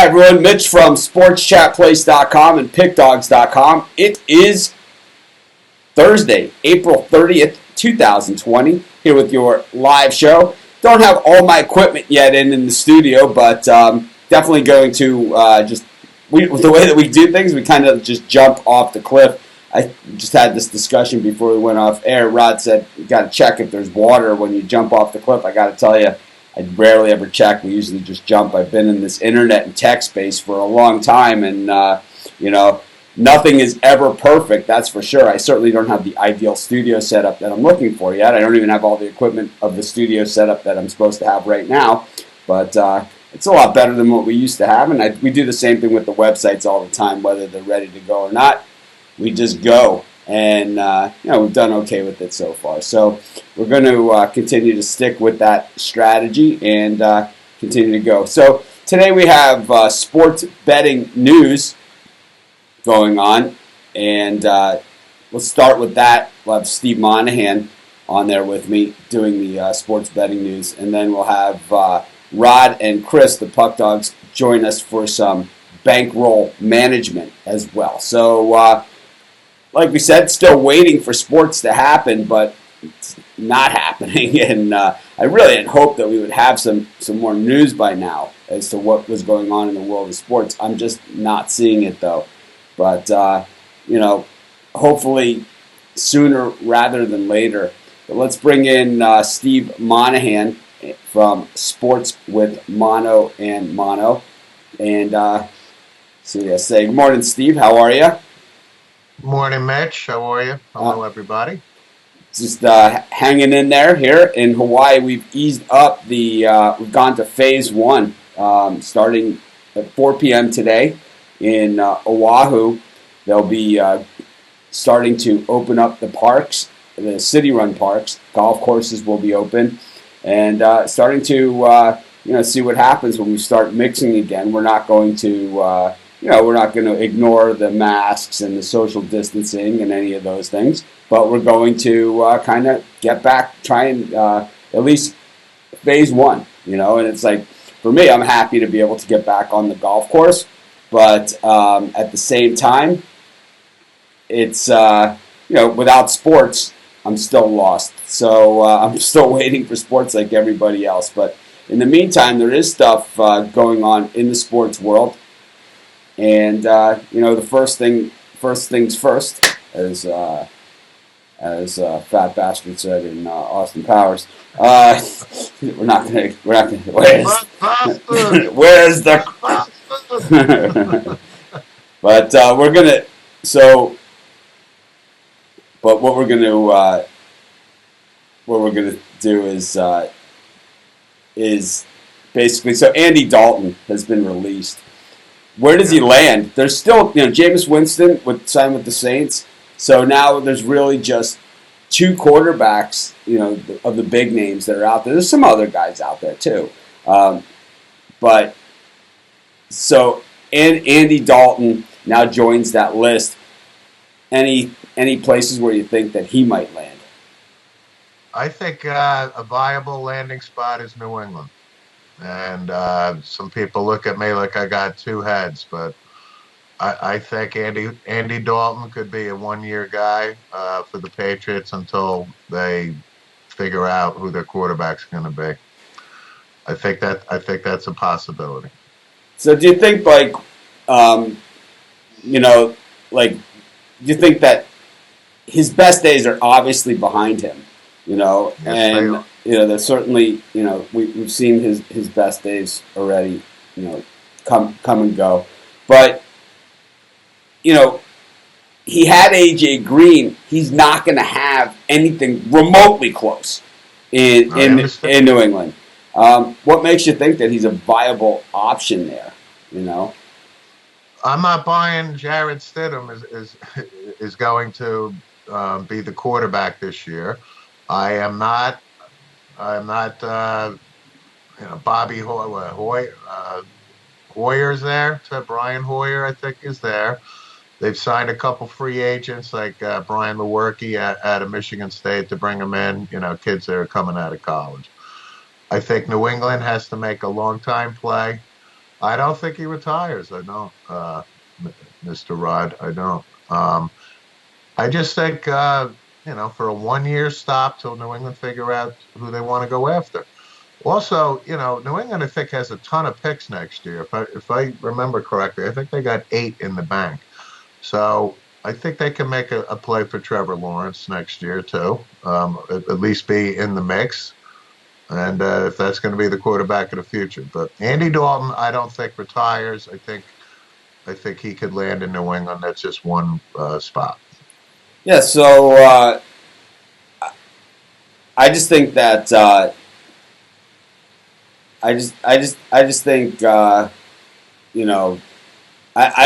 everyone. Mitch from SportsChatPlace.com and PickDogs.com. It is Thursday, April 30th, 2020, here with your live show. Don't have all my equipment yet in the studio, but definitely going to the way that we do things, we kind of just jump off the cliff. I just had this discussion before we went off air. Rod said, you got to check if there's water when you jump off the cliff. I got to tell you, I rarely ever check. We usually just jump. I've been in this internet and tech space for a long time, and, nothing is ever perfect, that's for sure. I certainly don't have the ideal studio setup that I'm looking for yet. I don't even have all the equipment of the studio setup that I'm supposed to have right now, but it's a lot better than what we used to have, and we do the same thing with the websites all the time, whether they're ready to go or not. We just go, and we've done okay with it so far. So we're going to continue to stick with that strategy and continue to go. So today we have sports betting news going on, and we'll start with that. We'll have Steve Monahan on there with me doing the sports betting news, and then we'll have Rod and Chris, the Puck Dogs, join us for some Bankroll Management as well. So like we said, still waiting for sports to happen, but it's not happening. And I really had hoped that we would have some more news by now as to what was going on in the world of sports. I'm just not seeing it, though. But, hopefully sooner rather than later. But let's bring in Steve Monahan from Sports with Mono and Mono. And say good morning, Steve. How are you? Morning, Mitch. How are you? Hello, everybody. Just hanging in there here in Hawaii. We've eased up we've gone to phase one, starting at 4 p.m. today in Oahu. They'll be starting to open up the parks, the city-run parks. Golf courses will be open, and starting to see what happens when we start mixing again. We're not going to we're not going to ignore the masks and the social distancing and any of those things, but we're going to kind of get back, try and at least phase one, and it's like, for me, I'm happy to be able to get back on the golf course, but at the same time, it's, without sports, I'm still lost. So I'm still waiting for sports like everybody else, but in the meantime, there is stuff going on in the sports world. And the first things first, as Fat Bastard said in Austin Powers. We're not gonna. Where's the? But we're gonna. So, but what we're gonna do is basically, so Andy Dalton has been released. Where does he land? There's still, Jameis Winston would sign with the Saints. So now there's really just two quarterbacks, of the big names that are out there. There's some other guys out there too. But so Andy Dalton now joins that list. Any places where you think that he might land? I think a viable landing spot is New England. And some people look at me like I got two heads, but I think Andy Dalton could be a one-year guy for the Patriots until they figure out who their quarterback's going to be. I think that's a possibility. So do you think do you think that his best days are obviously behind him, Yes, and there's certainly, we've seen his best days already, come and go. But, he had A.J. Green. He's not going to have anything remotely close in New England. What makes you think that he's a viable option there, I'm not buying Jarrett Stidham is going to be the quarterback this year. I'm not Bobby Hoyer's there. Brian Hoyer, I think, is there. They've signed a couple free agents like Brian Lewerke out of Michigan State to bring them in, kids that are coming out of college. I think New England has to make a long-time play. I don't think he retires. I don't, Mr. Rod. I don't. I just think, for a 1 year stop till New England figure out who they want to go after. Also, New England, I think, has a ton of picks next year. If I remember correctly, I think they got 8 in the bank. So I think they can make a play for Trevor Lawrence next year too. At least be in the mix, and if that's going to be the quarterback of the future. But Andy Dalton, I don't think retires. I think he could land in New England. That's just one spot. Yeah, so I just think that I just think I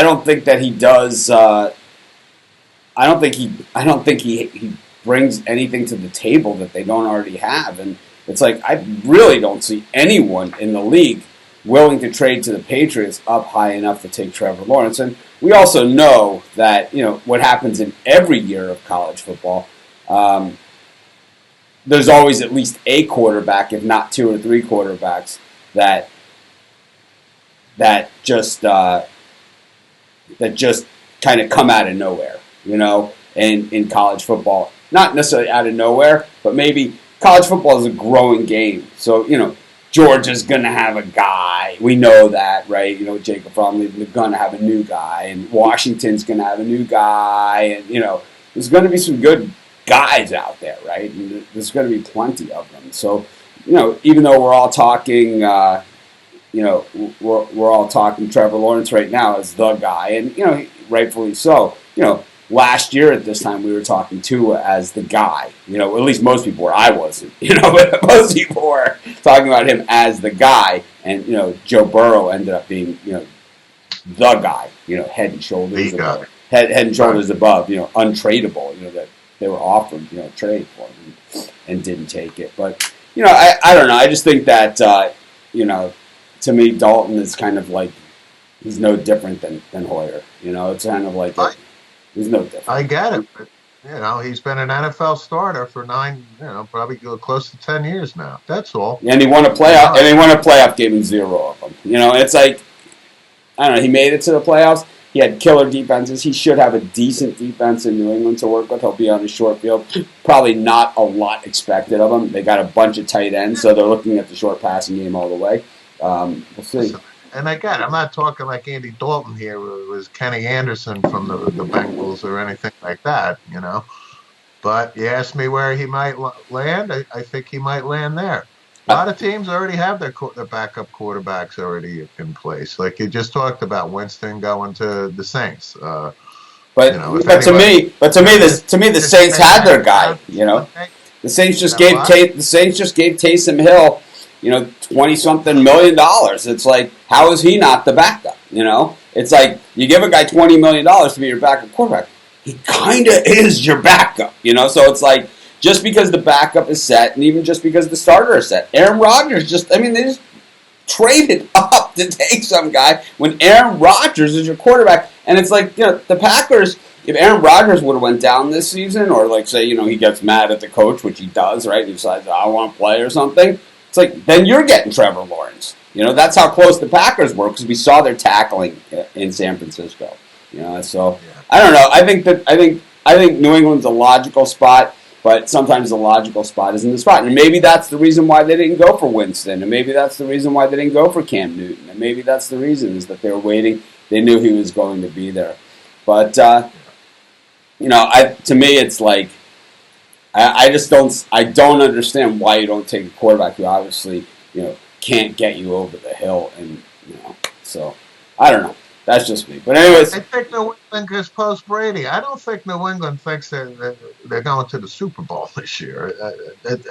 don't think that he does. I don't think he brings anything to the table that they don't already have, and it's like I really don't see anyone in the league willing to trade to the Patriots up high enough to take Trevor Lawrence. And we also know that what happens in every year of college football. There's always at least a quarterback, if not 2 or 3 quarterbacks, that just kind of come out of nowhere, in college football. Not necessarily out of nowhere, but maybe college football is a growing game. So, Georgia's going to have a guy. We know that, right? Jacob Fromm, they're going to have a new guy. And Washington's going to have a new guy. And, there's going to be some good guys out there, right? And there's going to be plenty of them. So, even though we're all talking, we're all talking Trevor Lawrence right now as the guy. And, rightfully so. Last year at this time we were talking Tua as the guy. At least most people were. I wasn't. But most people were talking about him as the guy. And Joe Burrow ended up being the guy. Head and shoulders above. Head and shoulders above. Untradeable. That they were offered trade for him and didn't take it. But I don't know. I just think that to me Dalton is kind of like he's no different than Hoyer. It's kind of like. He's no different. I get it, but he's been an NFL starter for 9, probably close to 10 years now. That's all. And he won a playoff. And he won a playoff game in 0 of them. It's like I don't know. He made it to the playoffs. He had killer defenses. He should have a decent defense in New England to work with. He'll be on the short field. Probably not a lot expected of him. They got a bunch of tight ends, so they're looking at the short passing game all the way. We'll see. And again, I'm not talking like Andy Dalton here, who was Kenny Anderson from the Bengals or anything like that, But you ask me where he might land, I think he might land there. A lot of teams already have their backup quarterbacks already in place. Like you just talked about, Winston going to the Saints. To me, the Saints had their guy. The Saints just gave Taysom Hill. $20-something million. It's like, how is he not the backup? It's like you give a guy $20 million to be your backup quarterback. He kind of is your backup. So it's like just because the backup is set, and even just because the starter is set. Aaron Rodgers they just traded up to take some guy when Aaron Rodgers is your quarterback, and it's like the Packers. If Aaron Rodgers would have went down this season, or like say he gets mad at the coach, which he does, right? He decides I want to play or something. It's like, then you're getting Trevor Lawrence. That's how close the Packers were because we saw their tackling in San Francisco. So I don't know. I think New England's a logical spot, but sometimes the logical spot isn't the spot. And maybe that's the reason why they didn't go for Winston, and maybe that's the reason why they didn't go for Cam Newton, and maybe that's the reason is that they were waiting. They knew he was going to be there. But to me, it's like. I just don't understand why you don't take a quarterback who obviously, can't get you over the hill. And, so I don't know. That's just me. But anyways. I think New England is post-Brady. I don't think New England thinks they're going to the Super Bowl this year.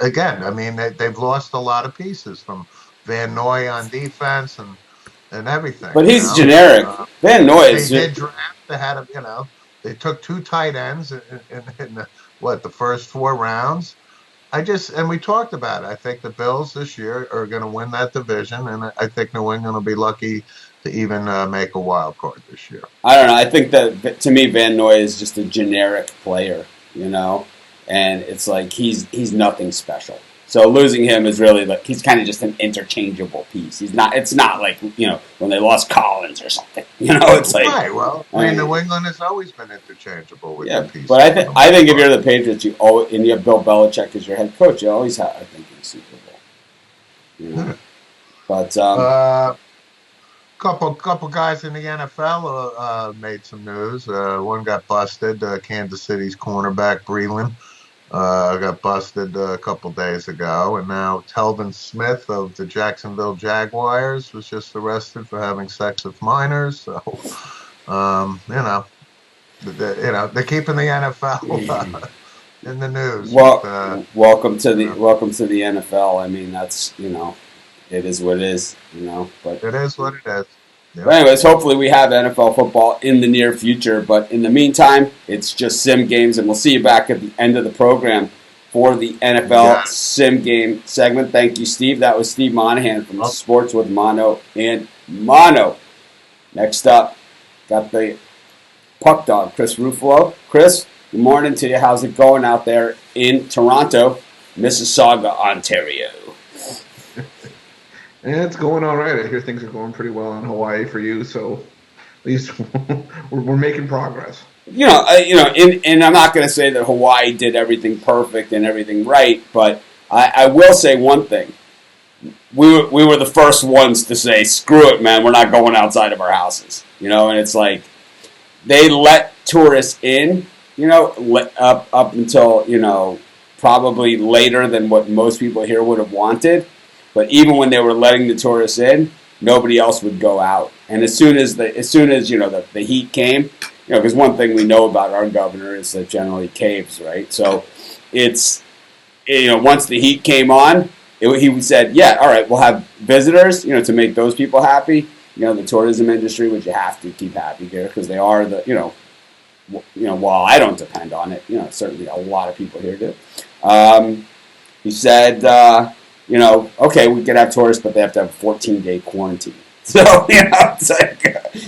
Again, they've lost a lot of pieces from Van Noy on defense and everything. But he's generic. Van Noy is. They did draft. They had they took 2 tight ends in the first 4 rounds. And we talked about it. I think the Bills this year are going to win that division, and I think New England will be lucky to even make a wild card this year. I don't know. I think that to me, Van Noy is just a generic player, and it's like he's nothing special. So losing him is really like he's kind of just an interchangeable piece. He's not. It's not like when they lost Collins or something. It's like right. Well, I mean, New England has always been interchangeable with their pieces. But I think if you're the Patriots, you have Bill Belichick as your head coach, you always have. I think in Super Bowl. But couple guys in the NFL made some news. One got busted. Kansas City's cornerback Breland got busted a couple days ago, and now Telvin Smith of the Jacksonville Jaguars was just arrested for having sex with minors. So, they're keeping the NFL in the news. Well, welcome to the NFL. I mean, that's it is what it is. But it is what it is. Yep. But anyways, hopefully we have NFL football in the near future. But in the meantime, it's just sim games, and we'll see you back at the end of the program for the NFL sim game segment. Thank you, Steve. That was Steve Monahan from Sports with Mono and Mono. Next up, got the puck dog, Chris Ruffalo. Chris, good morning to you. How's it going out there in Toronto, Mississauga, Ontario? Yeah, it's going all right. I hear things are going pretty well in Hawaii for you, so at least we're making progress. And I'm not going to say that Hawaii did everything perfect and everything right, but I will say one thing. We were the first ones to say, screw it, man, we're not going outside of our houses. And it's like they let tourists in, up until, probably later than what most people here would have wanted. But even when they were letting the tourists in, nobody else would go out. And as soon as the heat came, because one thing we know about our governor is that generally caves, right? So it's once the heat came on, he said, yeah, all right, we'll have visitors, to make those people happy. The tourism industry, which you have to keep happy here because they are while I don't depend on it, certainly a lot of people here do. He said. Okay, we can have tourists, but they have to have a 14-day quarantine. So, it's like,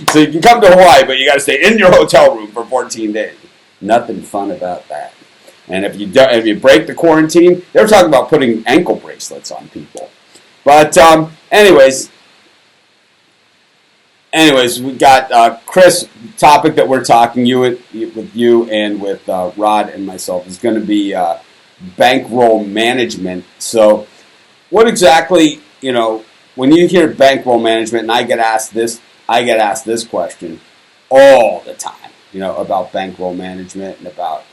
so you can come to Hawaii, but you got to stay in your hotel room for 14 days. Nothing fun about that. And if you break the quarantine, they were talking about putting ankle bracelets on people. But anyways, we got Chris. Topic that we're talking with you and with Rod and myself is going to be bankroll management. So. What exactly, when you hear bankroll management, and I get asked this question all the time, about bankroll management and about,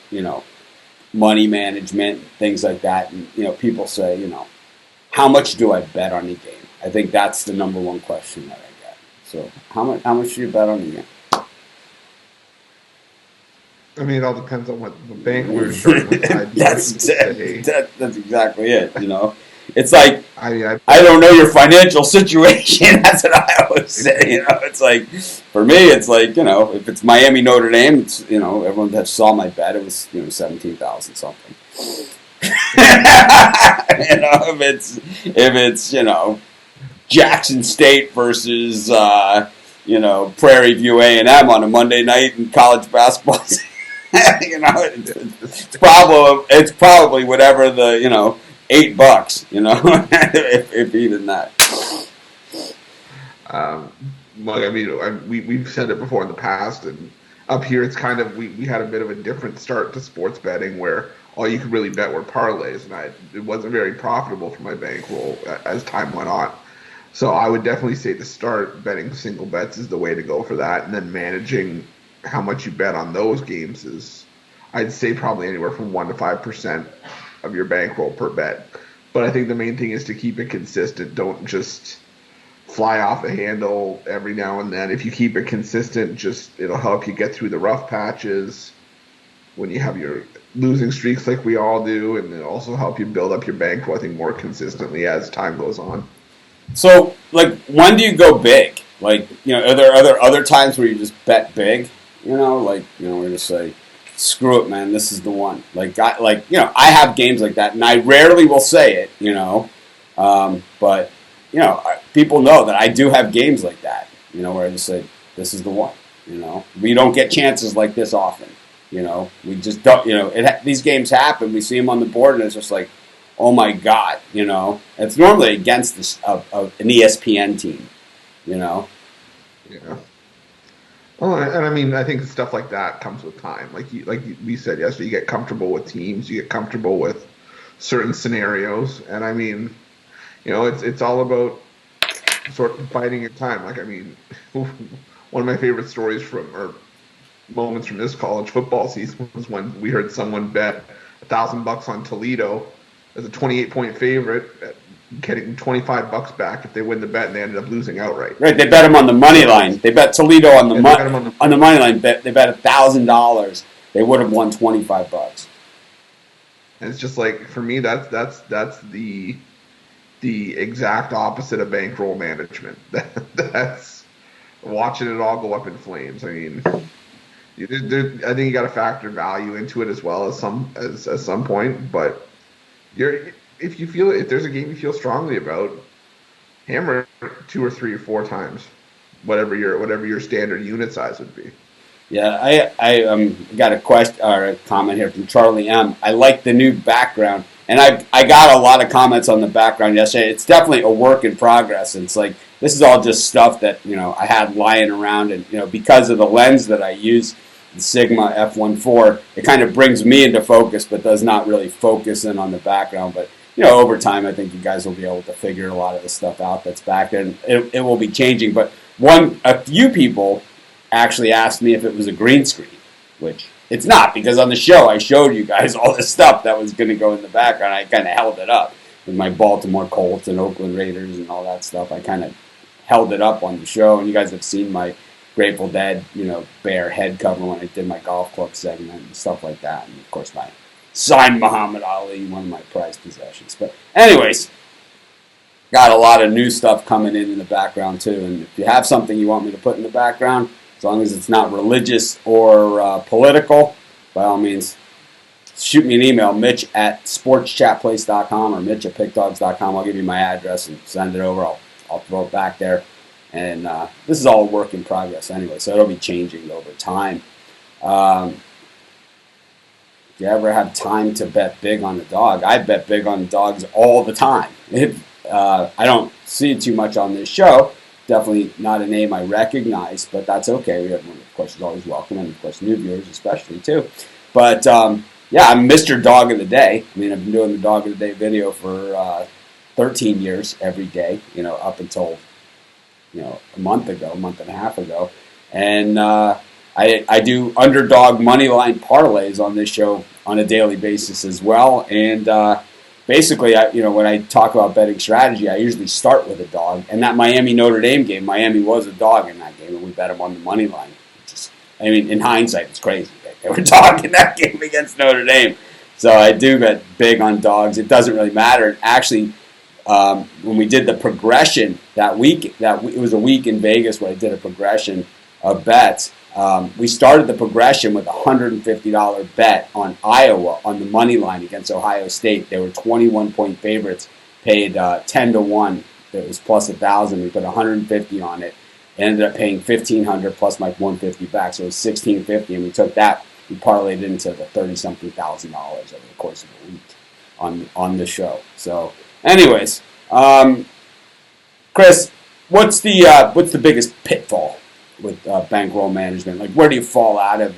money management and things like that. And, people say, how much do I bet on a game? I think that's the number one question that I get. So how much do you bet on a game? I mean, it all depends on what the bank we're starting with. That's exactly it, It's like, I don't know your financial situation. That's what I always say. It's like, for me, it's like, if it's Miami Notre Dame, it's, everyone that saw my bet, it was, 17,000 something. If it's, Jackson State versus, Prairie View A&M on a Monday night in college basketball, it's probably whatever the, $8, if even that. We've said it before in the past, and up here it's kind of we had a bit of a different start to sports betting where all you could really bet were parlays, and it wasn't very profitable for my bankroll as time went on. So I would definitely say to start, betting single bets is the way to go for that, and then managing how much you bet on those games is, I'd say, probably anywhere from 1% to 5% of your bankroll per bet. But I think the main thing is to keep it consistent. Don't just fly off the handle every now and then. If you keep it consistent, it'll help you get through the rough patches when you have your losing streaks like we all do, and it'll also help you build up your bankroll, I think, more consistently as time goes on. So, when do you go big? Are there other times where you just bet big? We're just like, screw it, man, this is the one. I have games like that, and I rarely will say it, but, people know that I do have games like that, where I just say, this is the one, We don't get chances like this often, We just don't, these games happen, we see them on the board, and it's just like, oh my God, it's normally against an ESPN team, Yeah. Well, and I mean, I think stuff like that comes with time. Like we said yesterday, you get comfortable with teams, you get comfortable with certain scenarios, and I mean, it's all about sort of biding your time. Like, I mean, one of my favorite stories or moments from this college football season was when we heard someone bet $1,000 on Toledo as a 28-point favorite, getting $25 back if they win the bet, and they ended up losing outright. Right, they bet them on the money line. They bet Toledo on the money line. They bet $1,000. They would have won $25. And it's just like, for me, that's the exact opposite of bankroll management. That's watching it all go up in flames. I mean, I think you got to factor value into it as well as some point. But if there's a game you feel strongly about, hammer 2 or 3 or 4 times, whatever your standard unit size would be. Yeah, I got a question or a comment here from Charlie M. I like the new background, and I got a lot of comments on the background yesterday. It's definitely a work in progress. It's like, this is all just stuff that I had lying around, and because of the lens that I use, the Sigma f1.4, it kind of brings me into focus, but does not really focus in on the background. But over time, I think you guys will be able to figure a lot of the stuff out that's back there, and it will be changing. But a few people actually asked me if it was a green screen, which it's not, because on the show I showed you guys all the stuff that was going to go in the background. I kind of held it up with my Baltimore Colts and Oakland Raiders and all that stuff. I kind of held it up on the show, and you guys have seen my Grateful Dead, bear head cover when I did my golf club segment and stuff like that. And of course, my signed Muhammad Ali, one of my prized possessions. But anyways, got a lot of new stuff coming in the background too. And if you have something you want me to put in the background, as long as it's not religious or political, by all means, shoot me an email, mitch@sportschatplace.com or mitch@pickdogs.com. I'll give you my address and send it over. I'll throw it back there. And this is all a work in progress anyway, so it'll be changing over time. If you ever have time to bet big on a dog, I bet big on dogs all the time. I don't see it too much on this show. Definitely not a name I recognize, but that's okay. Of course, is always welcome, and of course, new viewers especially too. But yeah, I'm Mr. Dog of the Day. I mean, I've been doing the Dog of the Day video for 13 years every day. Up until a month and a half ago, and I do underdog money line parlays on this show on a daily basis as well. And basically, when I talk about betting strategy, I usually start with a dog. And that Miami Notre Dame game, Miami was a dog in that game, and we bet them on the money line. In hindsight, it's crazy. Right? They were dogging that game against Notre Dame, so I do bet big on dogs. It doesn't really matter. And actually, when we did the progression that week, it was a week in Vegas where I did a progression of bets. We started the progression with a $150 bet on Iowa on the money line against Ohio State. They were 21-point favorites, paid 10-1. It was plus 1,000. We put 150 on it. Ended up paying $1,500 plus my 150 back, so it was $1,650, and we took that. We parlayed it into the $30-something thousand over the course of a week on the show. So, anyways, Chris, what's the biggest pitfall with bankroll management? Like, where do you fall out of?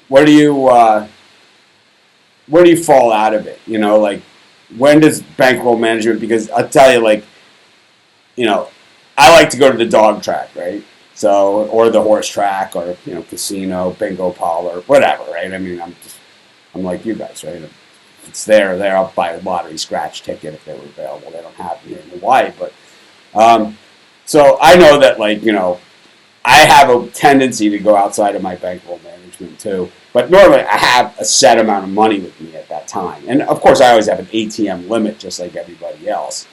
Where do you fall out of it? Like, when does bankroll management? Because I'll tell you, I like to go to the dog track, right? So, or the horse track, or casino, bingo parlor, whatever, right? I mean, I'm like you guys, right? If it's there. I'll buy a lottery scratch ticket if they were available. They don't have them here in Hawaii, but so I know that I have a tendency to go outside of my bankroll management too. But normally I have a set amount of money with me at that time, and of course I always have an ATM limit, just like everybody else.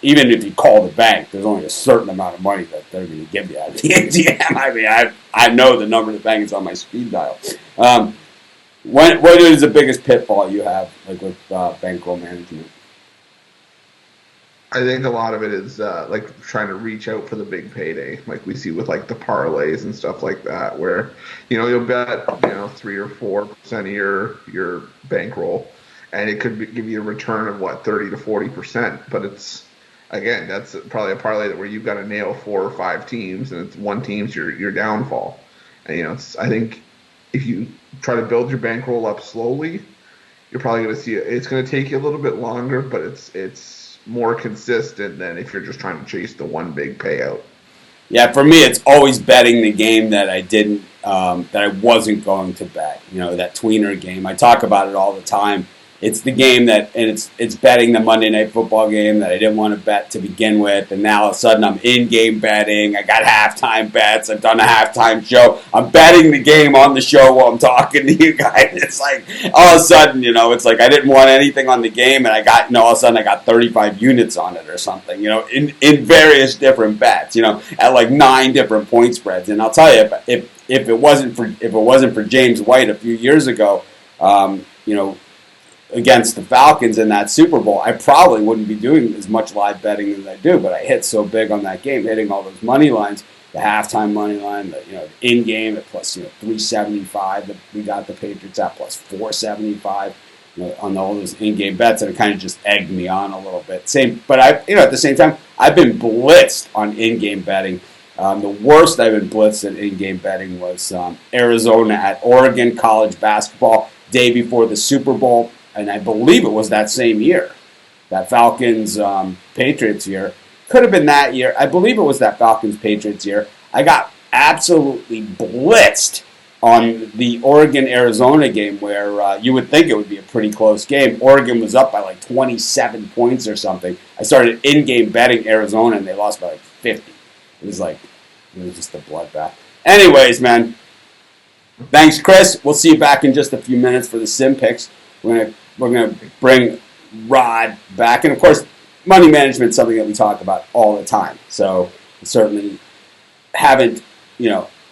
Even if you call the bank, there's only a certain amount of money that they're going to give you at the ATM. I mean, I know the number of the bank is on my speed dial. What is the biggest pitfall you have with bankroll management? I think a lot of it is like trying to reach out for the big payday, like we see with like the parlays and stuff like that, where you'll bet 3 or 4% of your bankroll, and it could give you a return of what 30 to 40%. But it's again, that's probably a parlay where you've got to nail 4 or 5 teams, and it's one team's your downfall. And I think if you try to build your bankroll up slowly, you're probably going to see it. It's going to take you a little bit longer, but it's more consistent than if you're just trying to chase the one big payout. Yeah, for me, it's always betting the game that I didn't, that I wasn't going to bet. That tweener game. I talk about it all the time. It's the game and it's betting the Monday Night Football game that I didn't want to bet to begin with, and now all of a sudden I'm in-game betting. I got halftime bets. I've done a halftime show. I'm betting the game on the show while I'm talking to you guys. It's like all of a sudden, it's like I didn't want anything on the game, and I got, all of a sudden I got 35 units on it or something. In various different bets. At like 9 different point spreads. And I'll tell you, if it wasn't for James White a few years ago, against the Falcons in that Super Bowl, I probably wouldn't be doing as much live betting as I do, but I hit so big on that game, hitting all those money lines, the halftime money line, the in-game at plus 375 that we got the Patriots at, plus 475 on all those in-game bets, and it kind of just egged me on a little bit. But at the same time, I've been blitzed on in-game betting. The worst I've been blitzed at in-game betting was Arizona at Oregon college basketball, day before the Super Bowl. And I believe it was that same year, that Falcons-Patriots year. Could have been that year. I believe it was that Falcons-Patriots year. I got absolutely blitzed on the Oregon-Arizona game where you would think it would be a pretty close game. Oregon was up by like 27 points or something. I started in-game betting Arizona, and they lost by like 50. It was just a bloodbath. Anyways, man, thanks, Chris. We'll see you back in just a few minutes for the Sim Picks. We're gonna bring Rod back, and of course, money management is something that we talk about all the time. So we certainly haven't,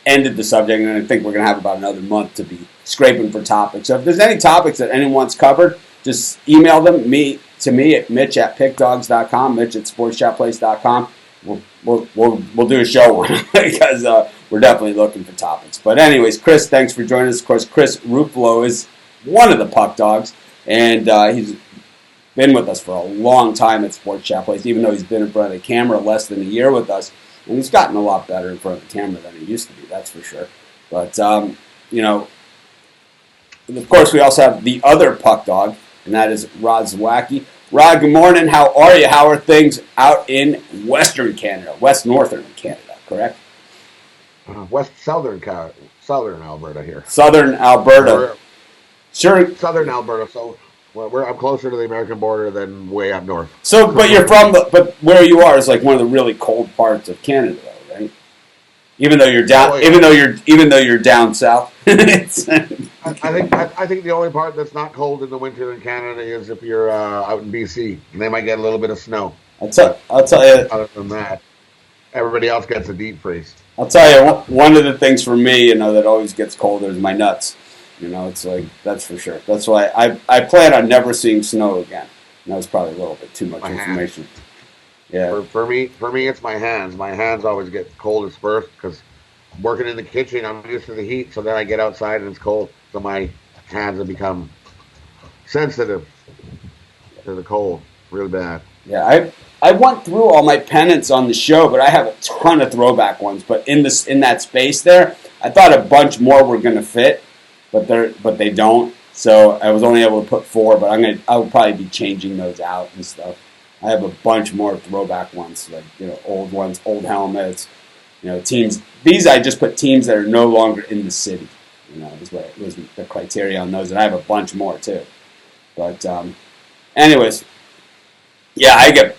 ended the subject, and I think we're gonna have about another month to be scraping for topics. So if there's any topics that anyone's covered, just email them to me at Mitch@pickdogs.com, Mitch@sportschatplace.com. We'll do a show on it because we're definitely looking for topics. But anyways, Chris, thanks for joining us. Of course, Chris Ruffalo is one of the Puck Dogs, and he's been with us for a long time at Sports Chat Place, even though he's been in front of the camera less than a year with us, and he's gotten a lot better in front of the camera than he used to be, that's for sure. But, of course, we also have the other Puck Dog, and that is Rod Zwacky. Rod, good morning. How are you? How are things out in Western Canada, Northern Canada, correct? Southern Alberta here. Southern Alberta. Sure. Southern Alberta, so I'm closer to the American border than way up north. So, but but where you are is like one of the really cold parts of Canada, though, right? Even though you're down, even though you're down south. I think the only part that's not cold in the winter in Canada is if you're out in BC, and they might get a little bit of snow. I'll tell you. Other than that, everybody else gets a deep freeze. I'll tell you, one of the things for me, that always gets colder is my nuts. It's like, that's for sure. That's why I plan on never seeing snow again. And that was probably a little bit too much information. Yeah. For me, it's my hands. My hands always get coldest first because working in the kitchen, I'm used to the heat. So then I get outside and it's cold. So my hands have become sensitive to the cold really bad. Yeah, I went through all my pennants on the show, but I have a ton of throwback ones. But in that space there, I thought a bunch more were going to fit. But they don't. So I was only able to put 4, but I will probably be changing those out and stuff. I have a bunch more throwback ones, like old ones, old helmets, teams. These I just put teams that are no longer in the city. Was the criteria on those, and I have a bunch more too. But anyways, yeah,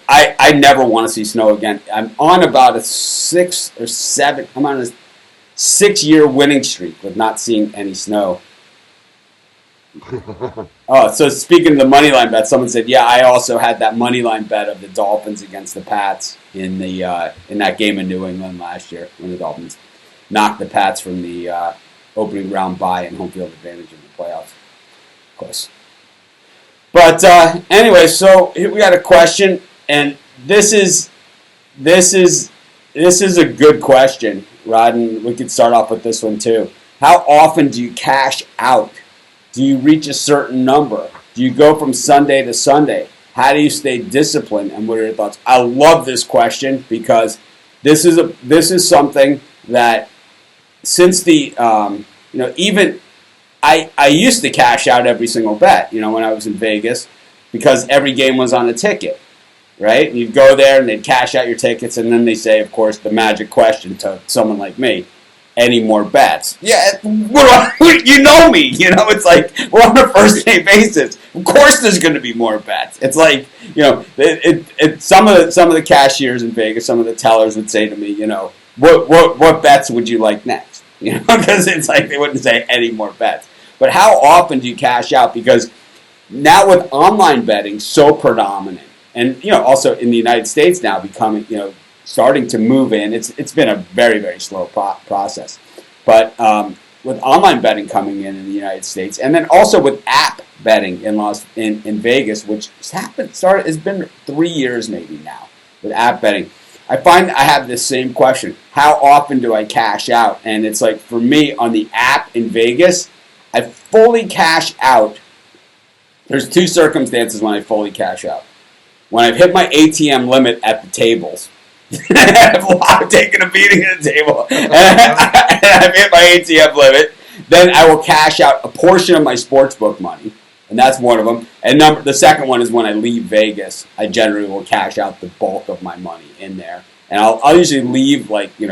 I never want to see snow again. I'm on about a 6 or 7. I'm on a 6-year winning streak with not seeing any snow. Oh, so speaking of the money line bet, someone said, yeah, I also had that money line bet of the Dolphins against the Pats in that game in New England last year when the Dolphins knocked the Pats from the opening round bye and home field advantage in the playoffs, of course. But anyway, so here we got a question, and this is this is this is a good question, Rod, and we could start off with this one too. How often do you cash out? Do you reach a certain number? Do you go from Sunday to Sunday? How do you stay disciplined? And what are your thoughts? I love this question because this is something that since the even I used to cash out every single bet, when I was in Vegas, because every game was on a ticket, right? And you'd go there and they'd cash out your tickets, and then they say, of course, the magic question to someone like me: any more bets? Yeah, you know me. It's like we're on a first name basis. Of course, there's going to be more bets. It's like some of the cashiers in Vegas, some of the tellers would say to me, what bets would you like next? Because it's like they wouldn't say any more bets. But how often do you cash out? Because now with online betting so predominant, and also in the United States now becoming starting to move in. It's been a very, very slow process, but with online betting coming in the United States, and then also with app betting in Vegas, which has been 3 years maybe now with app betting. I find I have this same question: how often do I cash out? And it's like for me on the app in Vegas, I fully cash out. There's two circumstances when I fully cash out: when I've hit my ATM limit at the tables. I've taken a beating at the table, and I've hit my ATM limit. Then I will cash out a portion of my sportsbook money, and that's one of them. And the second one is when I leave Vegas. I generally will cash out the bulk of my money in there, and I'll usually leave a few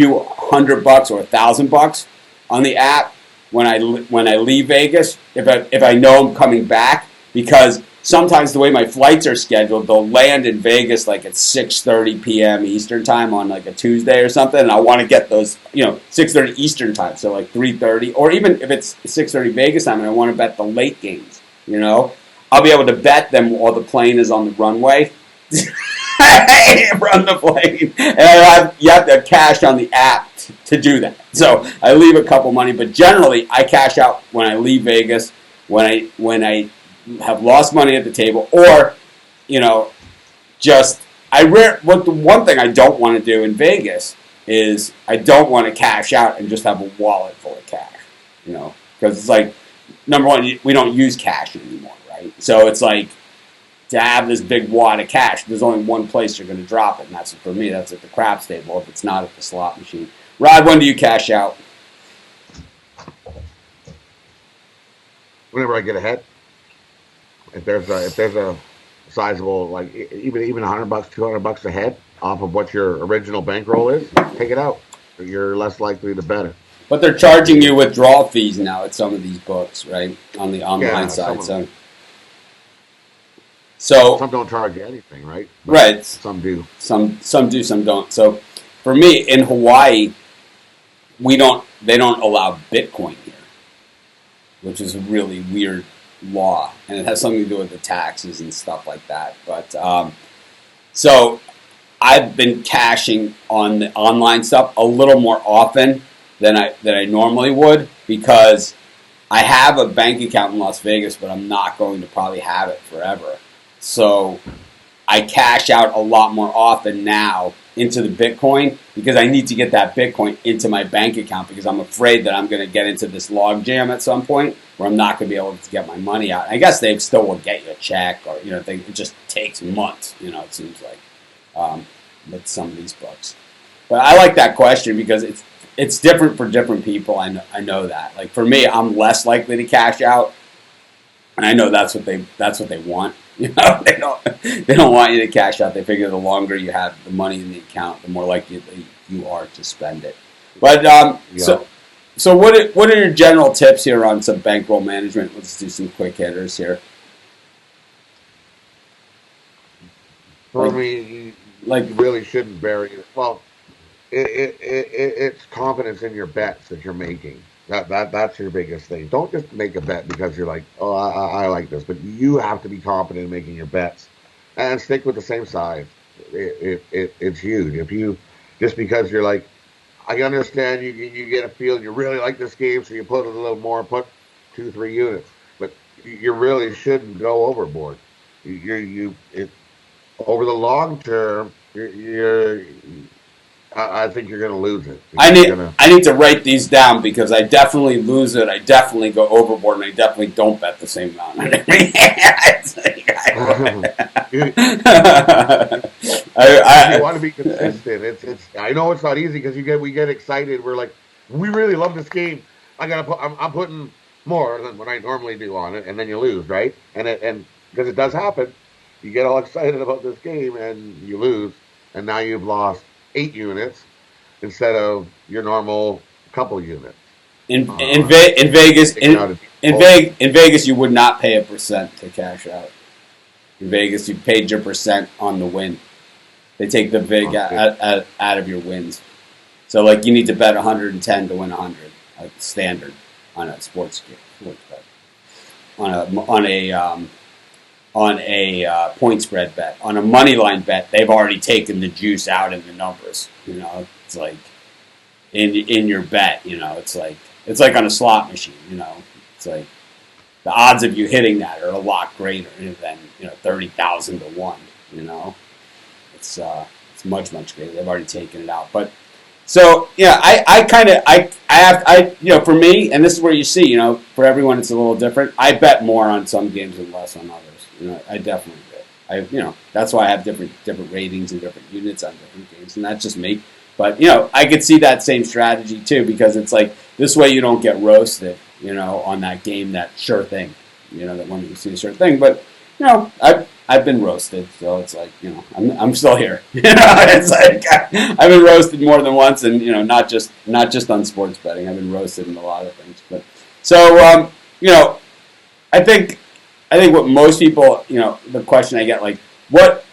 $100 or $1,000 on the app when I leave Vegas. If I know I'm coming back, because sometimes the way my flights are scheduled, they'll land in Vegas like at 6:30 p.m. Eastern time on like a Tuesday or something, and I want to get those 6:30 Eastern time, so like 3:30, or even if it's 6:30 Vegas time and I want to bet the late games, I'll be able to bet them while the plane is on the runway. Run the plane, and you have to cash on the app to do that. So I leave a couple money, but generally I cash out when I leave Vegas, when I have lost money at the table, or what the one thing I don't want to do in Vegas is I don't want to cash out and just have a wallet full of cash, because it's like, number one, we don't use cash anymore, right? So it's like, to have this big wad of cash, there's only one place you're going to drop it, and that's for me. That's at the craps table. If it's not at the slot machine, Rod, when do you cash out? Whenever I get ahead. If there's a sizable, like even $100, $200 ahead off of what your original bankroll is, take it out. You're less likely to bet it. But they're charging you withdrawal fees now at some of these books, right? On the online side, so some don't charge you anything, right? But right. Some do. Some do, some don't. So for me in Hawaii, they don't allow Bitcoin here, which is a really weird law, and it has something to do with the taxes and stuff like that. But so I've been cashing on the online stuff a little more often than I normally would, because I have a bank account in Las Vegas, but I'm not going to probably have it forever. So I cash out a lot more often now into the Bitcoin, because I need to get that Bitcoin into my bank account, because I'm afraid that I'm going to get into this log jam at some point where I'm not going to be able to get my money out. I guess they still will get you a check, or it just takes months. It seems like with some of these books. But I like that question because it's different for different people. I know that. Like for me, I'm less likely to cash out, and I know that's what they want. They don't want you to cash out. They figure the longer you have the money in the account, the more likely you are to spend it. But so what are your general tips here on some bankroll management? Let's do some quick hitters here. For me, you really shouldn't bury it. Well, it's confidence in your bets that you're making. That's your biggest thing. Don't just make a bet because you're like, oh, I like this. But you have to be confident in making your bets, and stick with the same size. It's huge. If you just because you're like, I understand you get a feel you really like this game, so you put a little more, put 2-3 units, but you really shouldn't go overboard. over the long term, I think you're going to lose it. I need to write these down because I definitely lose it. I definitely go overboard, and I definitely don't bet the same amount on every you, you want to be consistent. It's. I know it's not easy because we get excited. We're like, we really love this game. I'm putting more than what I normally do on it, and then you lose, right? And because it does happen, you get all excited about this game and you lose, and now you've lost 8 units instead of your normal couple units. In Vegas, in Vegas, you would not pay a percent to cash out. In Vegas, you paid your percent on the win. They take the vig out of your wins. So, like, you need to bet 110 to win 100, like standard on a sports bet. On a point spread bet. On a money line bet, they've already taken the juice out in the numbers. You know, it's like in your bet. You know, it's like on a slot machine. You know, it's like the odds of you hitting that are a lot greater than 30,000 to 1. You know, it's much greater. They've already taken it out, but. So yeah, for me, and this is where you see, for everyone it's a little different. I bet more on some games and less on others. I definitely do. That's why I have different ratings and different units on different games, and that's just me. But I could see that same strategy too, because it's like this way you don't get roasted, on that game, that sure thing, that one you see the sure thing. But I've been roasted, so it's like I'm still here. It's like I've been roasted more than once, and not just on sports betting. I've been roasted in a lot of things. But so I think what most people the question I get like what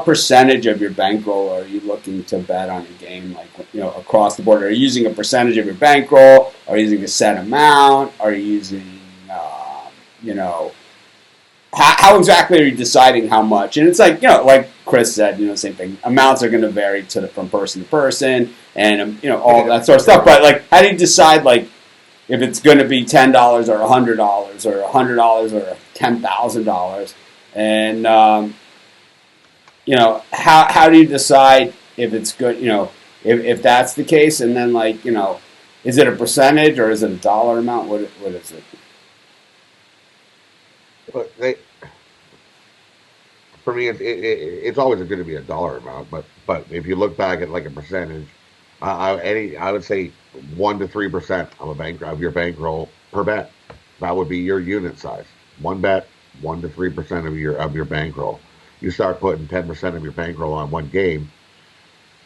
percentage of your bankroll are you looking to bet on a game like across the board? Are you using a percentage of your bankroll? Are you using a set amount? Are you using how exactly are you deciding how much? And it's like, like Chris said, same thing. Amounts are going to vary from person to person and, all that sort of stuff. But, like, how do you decide, like, if it's going to be $10 or $100 or $100 or $10,000? And, how do you decide if it's good, if that's the case? And then, like, is it a percentage or is it a dollar amount? What is it? But for me, it's always going to be a dollar amount. But if you look back at like a percentage, I would say 1 to 3% of your bankroll per bet. That would be your unit size. One bet, 1 to 3% of your bankroll. You start putting 10% of your bankroll on one game,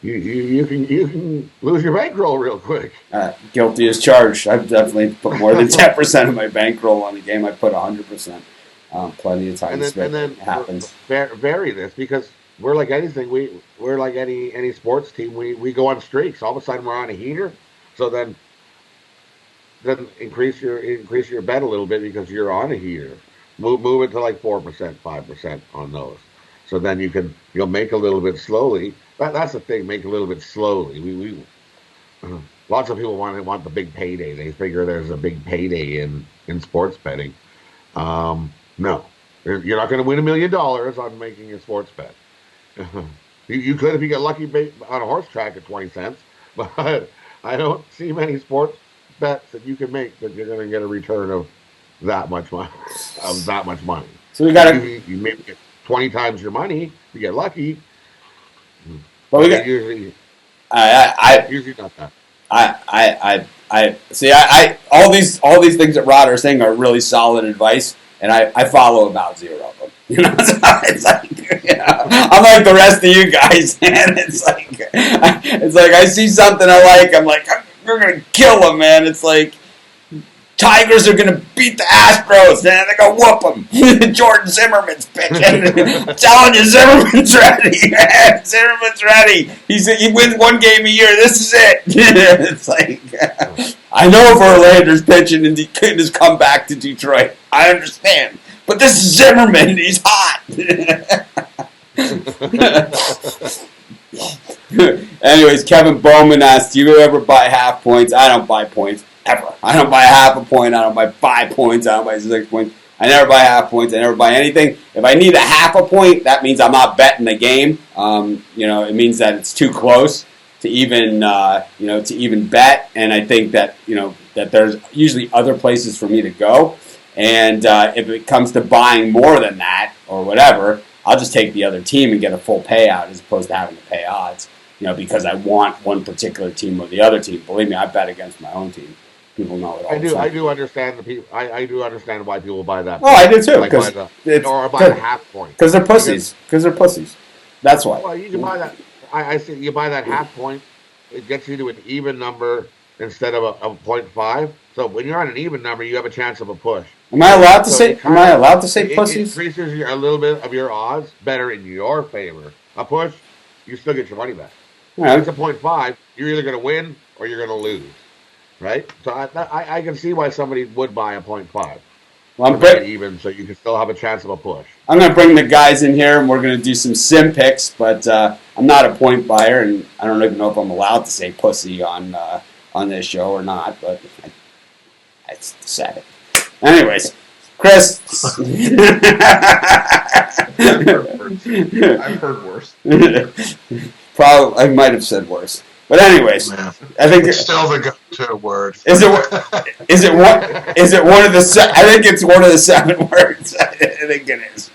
you can lose your bankroll real quick. Guilty as charged. I've definitely put more than 10% of my bankroll on a game. I put 100%. Plenty of times and then it happens. Vary this because we're like anything. We're like any sports team. We go on streaks. All of a sudden we're on a heater. So then increase your bet a little bit because you're on a heater. Move it to like 4%, 5% on those. So then you'll make a little bit slowly. That's the thing. Make a little bit slowly. We lots of people want the big payday. They figure there's a big payday in sports betting. No, you're not going to win $1 million on making a sports bet. You could if you get lucky on a horse track at 20 cents, but I don't see many sports bets that you can make that you're going to get a return of that much money. So we got you maybe get 20 times your money if you get lucky. But usually not that. I see. I all these things that Rod are saying are really solid advice, and I follow about 0 of them. So it's like I'm like the rest of you guys, and it's like I see something I like, I'm like we're gonna kill them, man. It's like Tigers are gonna beat the Astros, man. They're gonna whoop them. Jordan Zimmerman's pitching. I'm telling you, Zimmerman's ready. Man. Zimmerman's ready. He wins 1 game a year. This is it. It's like I know Verlander's pitching and he couldn't just come back to Detroit. I understand, but this is Zimmerman. He's hot. Anyways, Kevin Bowman asked, "Do you ever buy half points?" I don't buy points. Ever. I don't buy half a point. I don't buy 5 points. I don't buy 6 points. I never buy half points. I never buy anything. If I need a half a point, that means I'm not betting the game. It means that it's too close to even bet. And I think that that there's usually other places for me to go. And if it comes to buying more than that or whatever, I'll just take the other team and get a full payout as opposed to having to pay odds. Because I want one particular team or the other team. Believe me, I bet against my own team. People know it all. I do understand the people. I do understand why people buy that. Oh, I do too. Or buy the half point. Because they're pussies. Because they're pussies. That's why. Well, you can buy that. I see. You buy that half point. It gets you to an even number instead of a 0.5. So when you're on an even number, you have a chance of a push. Am I allowed to say? Am I allowed to say pussies? It increases a little bit of your odds better in your favor. A push, you still get your money back. Right. If it's a 0.5, you're either going to win or you're going to lose, right? So I can see why somebody would buy a 0.5. Well, I'm even, so you can still have a chance of a push. I'm going to bring the guys in here, and we're going to do some sim picks, but I'm not a point buyer, and I don't even know if I'm allowed to say pussy on this show or not, but I said it. Anyways, Chris. I've heard worse. Probably, I might have said worse. But anyways, Yeah. I think It's still the go-to word. Is it one of the? I think it's one of the 7 words. I think it is.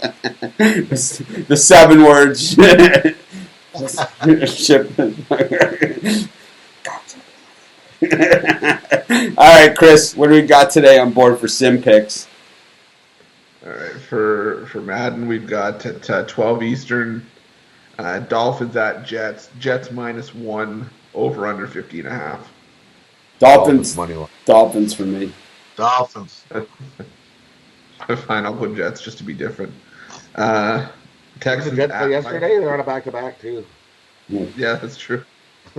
The 7 words. All right, Chris. What do we got today on board for sim picks? All right, for Madden, we've got at 12 Eastern. Dolphins at Jets. Jets -1, over under 50.5. Dolphins. Money line. Dolphins for me. Dolphins. Fine, I'll put Jets just to be different. The Texans Jets at yesterday, they're on a back-to-back too. Yeah, that's true.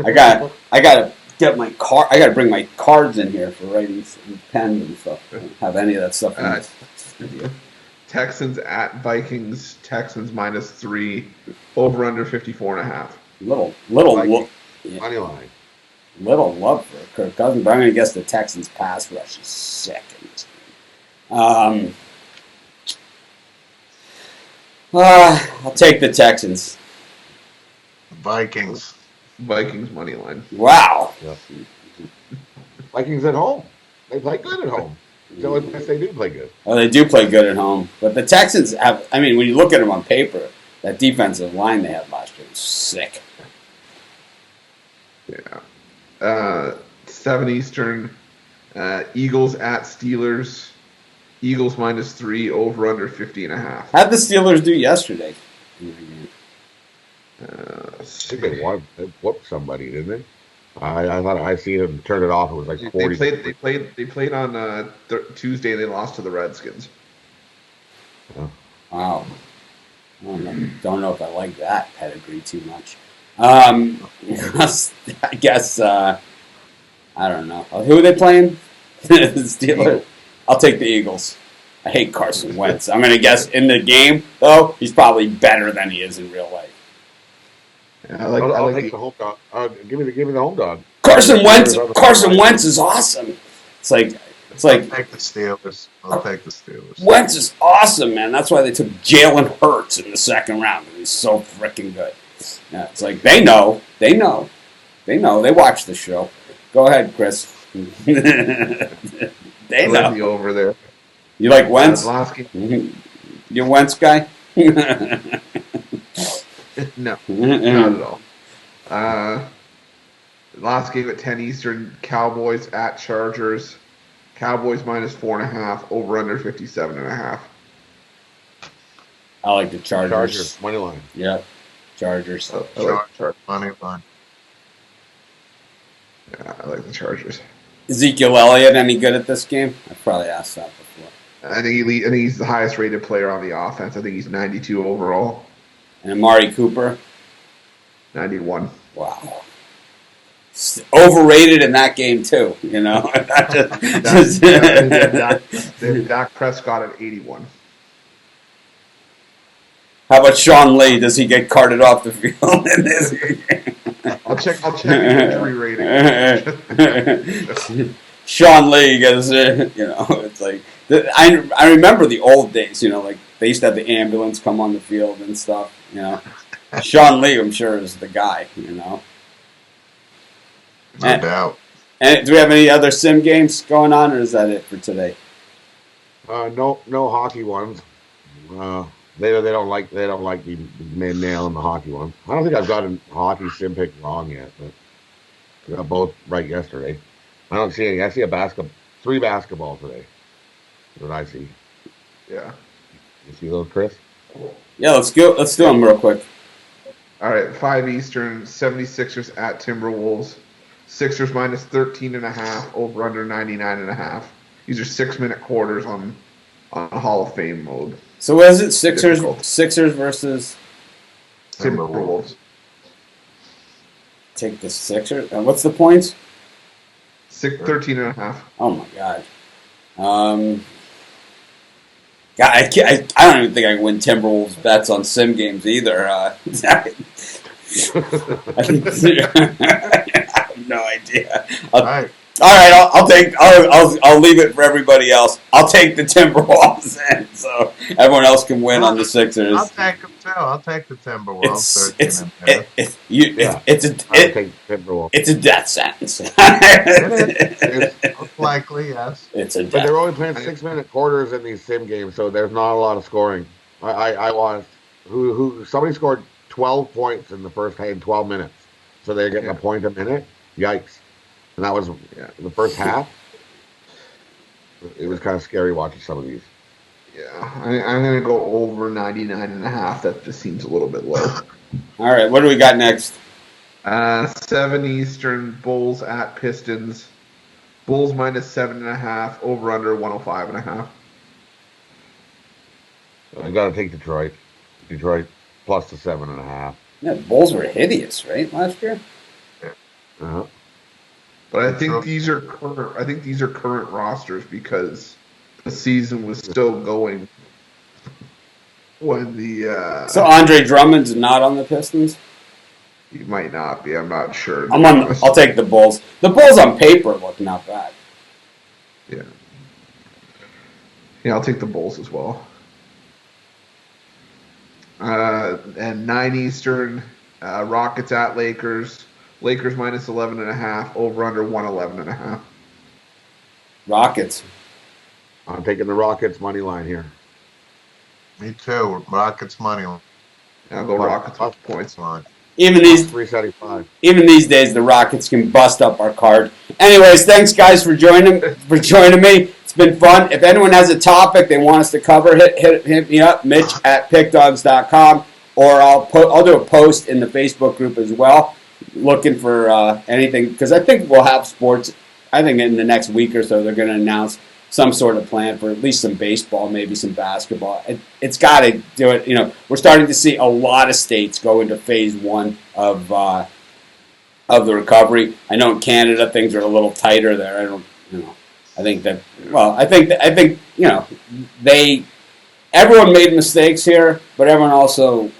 I gotta get my car. I gotta bring my cards in here for writing and pens and stuff. I don't have any of that stuff in this studio. Texans at Vikings. Texans -3, over under 54.5. Little Vikings. yeah. Money line. Little love for Kirk Cousins, but I'm going to guess the Texans' pass rush is sick. I'll take the Texans. Vikings. Vikings money line. Wow. Yeah. Vikings at home. They play good at home. So yes, they do play good. Well, they do play good at home, but the Texans have. I mean, when you look at them on paper, that defensive line they had last year was sick. Yeah. 7 Eastern. Eagles at Steelers. Eagles -3, over under 50.5. How'd the Steelers do yesterday? I think they whooped somebody, didn't they? I thought I seen them turn it off. It was like 40. They played on Tuesday. They lost to the Redskins. Wow. Don't know if I like that pedigree too much. I guess I don't know. Who are they playing? The Steelers. I'll take the Eagles. I hate Carson Wentz. I'm gonna guess in the game though, he's probably better than he is in real life. Yeah, I'll take the home dog. Give me the home dog. Carson Wentz is awesome. It's like I'll take the Steelers. I'll take the Steelers. Wentz is awesome, man. That's why they took Jalen Hurts in the second round. He's so freaking good. Yeah, it's like they know. They watch the show. Go ahead, Chris. They I know. like the over there. You like Wentz? Lasky. You a Wentz guy? No, not at all. Last game at 10 Eastern, Cowboys at Chargers. Cowboys -4.5, over under 57.5. I like the Chargers. Chargers money line. Yep, Chargers. I like Chargers money line. Yeah, I like the Chargers. Ezekiel Elliott any good at this game? I've probably asked that before. I think he's the highest rated player on the offense. I think he's 92 overall. And Amari Cooper? 91. Wow. Overrated in that game, too, you know? Dak Prescott at 81. How about Sean Lee? Does he get carted off the field in this game? I'll check his injury rating. Sean Lee gets, it's like I remember the old days, like they used to have the ambulance come on the field and stuff, Sean Lee, I'm sure, is the guy, No And- doubt. And do we have any other sim games going on, or is that it for today? No hockey ones. They don't like me nailing the hockey ones. I don't think I've gotten a hockey sim pick wrong yet, but we got both right yesterday. I don't see any. I see three basketball today. That's what I see. Yeah. You see those, Chris? Yeah, let's go. Let's do them real quick. All right, 5 Eastern, 76ers at Timberwolves. Sixers minus 13.5, over under 99.5. These are 6-minute quarters on Hall of Fame mode. So what is it? Sixers versus Timberwolves. take the Sixers. And what's the points? 13.5. Oh my God. God, I don't even think I can win Timberwolves bets on sim games either. I have no idea. All right. All right, I'll leave it for everybody else. I'll take the Timberwolves, and so everyone else can win on the Sixers. I'll take them too. I'll take the Timberwolves. It's a death sentence. Most likely, yes. It's a death. But they're only playing 6-minute quarters in these sim games, so there's not a lot of scoring. I watched somebody scored 12 points in the first in 12 minutes, so they're getting a point a minute. Yikes! And that was the first half. It was kind of scary watching some of these. Yeah, I'm going to go over 99.5. That just seems a little bit low. All right, what do we got next? 7 Eastern, Bulls at Pistons. Bulls minus 7.5, over under 105.5. I got to take Detroit. Detroit plus the 7.5. Yeah, the Bulls were hideous, right, last year? Uh-huh. But I think these are current. I think these are current rosters because the season was still going when the. So Andre Drummond's not on the Pistons. He might not be. I'm not sure. I'll take the Bulls. The Bulls on paper look not bad. Yeah. Yeah, I'll take the Bulls as well. And 9 Eastern, Rockets at Lakers. Lakers minus 11.5, over under 111.5. Rockets. I'm taking the Rockets money line here. Me too. Rockets money line. I'll go Rockets with points. Even these 375. Even these days, the Rockets can bust up our card. Anyways, thanks guys for joining me. It's been fun. If anyone has a topic they want us to cover, hit me up, Mitch at pickdogs.com, or I'll do a post in the Facebook group as well, looking for anything, because I think we'll have sports. I think in the next week or so they're going to announce some sort of plan for at least some baseball, maybe some basketball. It's got to do it. We're starting to see a lot of states go into phase 1 of the recovery. I know in Canada things are a little tighter there. I think everyone made mistakes here, but everyone also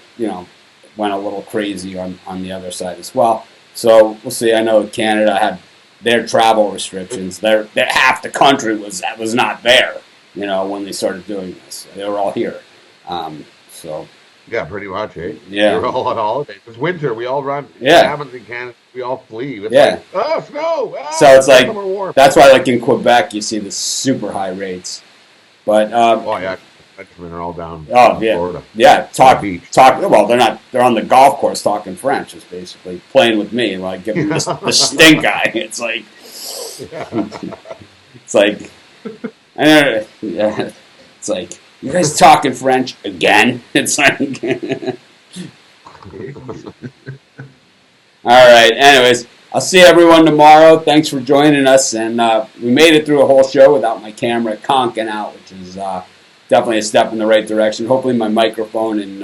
went a little crazy on the other side as well. So we'll see. I know Canada had their travel restrictions. Their half the country was not there, when they started doing this. They were all here. Yeah, pretty much, eh? Yeah. We're all on holidays. It's winter. We all run. Yeah. It happens in Canada. We all flee. It's Yeah. like, snow! So it's like, summer warm. that's why in Quebec you see the super high rates. But Frenchmen are all down oh in yeah, Florida. yeah. Beach. Well, they're not. They're on the golf course talking French. It's basically playing with me, like giving the stink eye. It's like, it's like, it's like, you guys talking French again? It's like, all right. Anyways, I'll see everyone tomorrow. Thanks for joining us, and we made it through a whole show without my camera conking out, which is definitely a step in the right direction. Hopefully my microphone and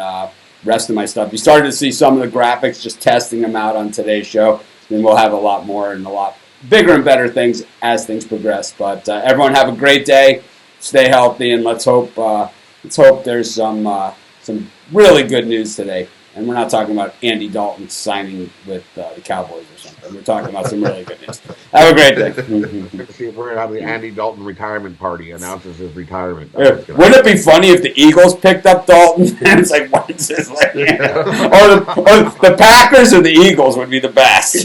rest of my stuff. You started to see some of the graphics, just testing them out on today's show. And we'll have a lot more and a lot bigger and better things as things progress. But everyone have a great day. Stay healthy, and let's hope there's some really good news today. And we're not talking about Andy Dalton signing with the Cowboys or something. We're talking about some really good news. Have a great day. Let's see if we're going to have the Andy Dalton retirement party. Announces his retirement. Wouldn't it be funny if the Eagles picked up Dalton? And it's like, what's this? Like, or the Packers or the Eagles would be the best.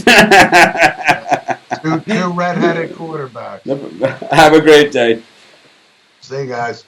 Two redheaded quarterbacks. Have a great day. See you guys.